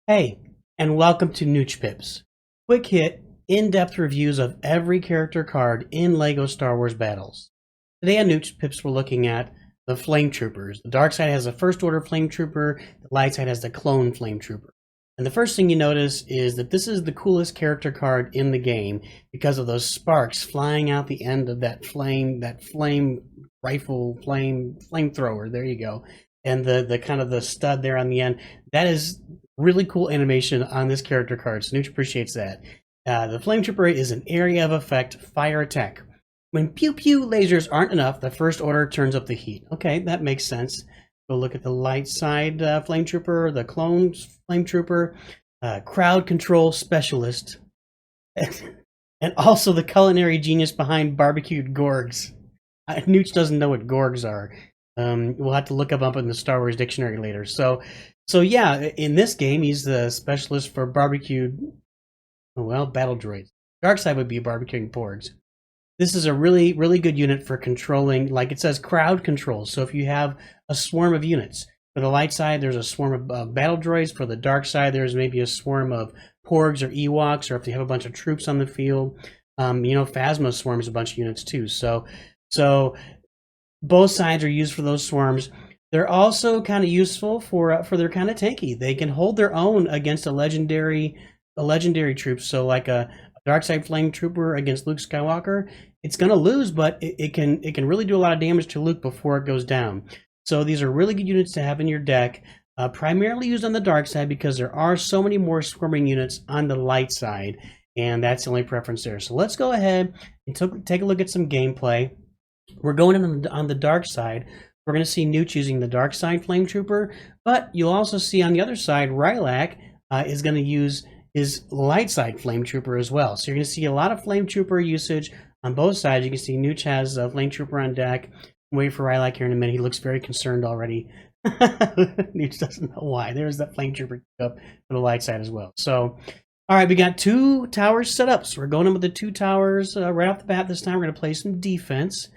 Hey, and welcome to Nooch Pips. Quick hit, in-depth reviews of every character card in LEGO Star Wars Battles. Today on Nooch Pips we're looking at the Flame Troopers. The dark side has the First Order Flame Trooper, the light side has the Clone Flame Trooper. And the first thing you notice is that this is the coolest character card in the game because of those sparks flying out the end of that flame rifle, flamethrower. There you go. And the kind of the stud there on the end. That is really cool animation on this character card. So Nooch appreciates that. The Flame Trooper is an area of effect fire attack. When pew pew lasers aren't enough, the First Order turns up the heat. Okay, that makes sense. Go look at the light side Flame Trooper, the Clone Flame Trooper, crowd control specialist, and also the culinary genius behind barbecued gorgs. Nooch doesn't know what gorgs are. We'll have to look up in the Star Wars dictionary later. So yeah, in this game, he's the specialist for barbecued, battle droids. Dark side would be barbecuing porgs. This is a really, really good unit for controlling, like it says, crowd control. So if you have a swarm of units, for the light side, there's a swarm of battle droids. For the dark side, there's maybe a swarm of porgs or Ewoks, or if you have a bunch of troops on the field. Phasma swarms a bunch of units too. So both sides are used for those swarms. They're also kind of useful for they're kind of tanky. They can hold their own against a legendary troop. So like a dark side flame trooper against Luke Skywalker, it's going to lose, but it can really do a lot of damage to Luke before it goes down. So these are really good units to have in your deck, primarily used on the dark side because there are so many more swarming units on the light side, and that's the only preference there. So let's go ahead and take a look at some gameplay. We're going in on the dark side. We're going to see Nooch using the dark side flame trooper, but you'll also see on the other side, Rylac is going to use his light side flame trooper as well. So you're going to see a lot of flame trooper usage on both sides. You can see Nooch has a flame trooper on deck. Wait for Rylac here in a minute. He looks very concerned already. Nooch doesn't know why. There's that flame trooper up for the light side as well. So, all right, we got two towers set up. So we're going in with the two towers right off the bat. This time we're going to play some defense.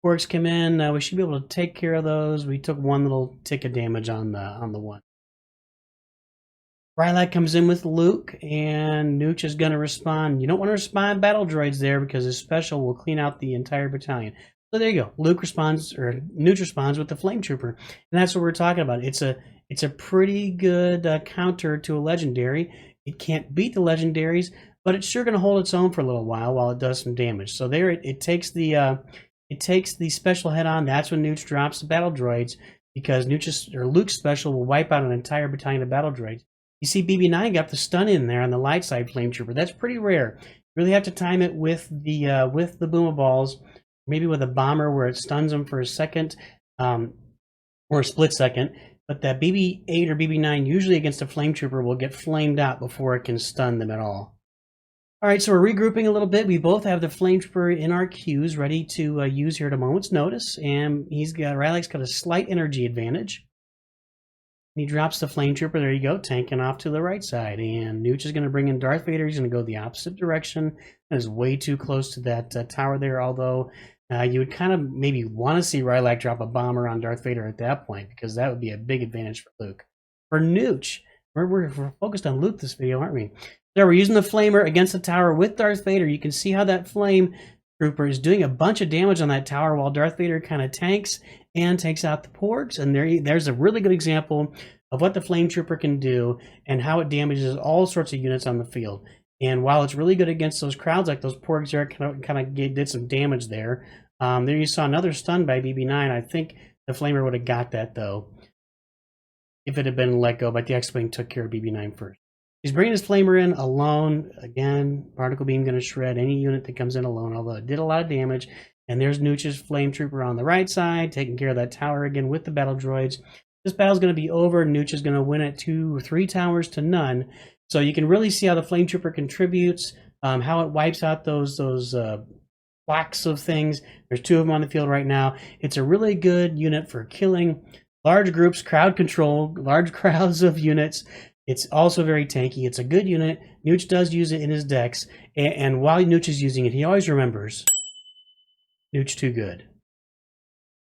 Porgs come in. We should be able to take care of those. We took one little tick of damage on the one. Rylac comes in with Luke, and Nooch is going to respond. You don't want to respond battle droids there because his special will clean out the entire battalion. So there you go. Nooch responds with the Flame Trooper, and that's what we're talking about. It's a pretty good counter to a legendary. It can't beat the legendaries, but it's sure going to hold its own for a little while it does some damage. So there it takes the special head on. That's when Nooch drops the battle droids because Luke's special will wipe out an entire battalion of battle droids. You see BB9 got the stun in there on the light side flame trooper. That's pretty rare. You really have to time it with the boomaballs, maybe with a bomber where it stuns them for a second or a split second. But that BB8 or BB9 usually against a flame trooper will get flamed out before it can stun them at all. All right, so we're regrouping a little bit. We both have the flame trooper in our queues ready to use here at a moment's notice, and Rylac's got a slight energy advantage. He drops the flame trooper. There you go, tanking off to the right side. And Nooch is going to bring in Darth Vader. He's going to go the opposite direction. That is way too close to that tower there, although you would kind of maybe want to see Rylac drop a bomber on Darth Vader at that point because that would be a big advantage for Luke. For Nooch, we're focused on Luke this video, aren't we? There, we're using the Flamer against the tower with Darth Vader. You can see how that flame trooper is doing a bunch of damage on that tower while Darth Vader kind of tanks and takes out the porgs. And there's a really good example of what the flame trooper can do and how it damages all sorts of units on the field. And while it's really good against those crowds, like those porgs there, kind of did some damage there. There you saw another stun by BB9. I think the flamer would have got that though if it had been let go, but the X-Wing took care of BB9 first. He's bringing his flamer in alone. Again, particle beam going to shred any unit that comes in alone, although it did a lot of damage. And there's Nooch's flame trooper on the right side, taking care of that tower again with the battle droids. This battle's going to be over. Nooch is going to win at 2 or 3 towers to none. So you can really see how the flame trooper contributes, how it wipes out those flaks of things. There's 2 of them on the field right now. It's a really good unit for killing large groups, crowd control, large crowds of units. It's also very tanky. It's a good unit. Nooch does use it in his decks, and while Nooch is using it, he always remembers Nooch too good.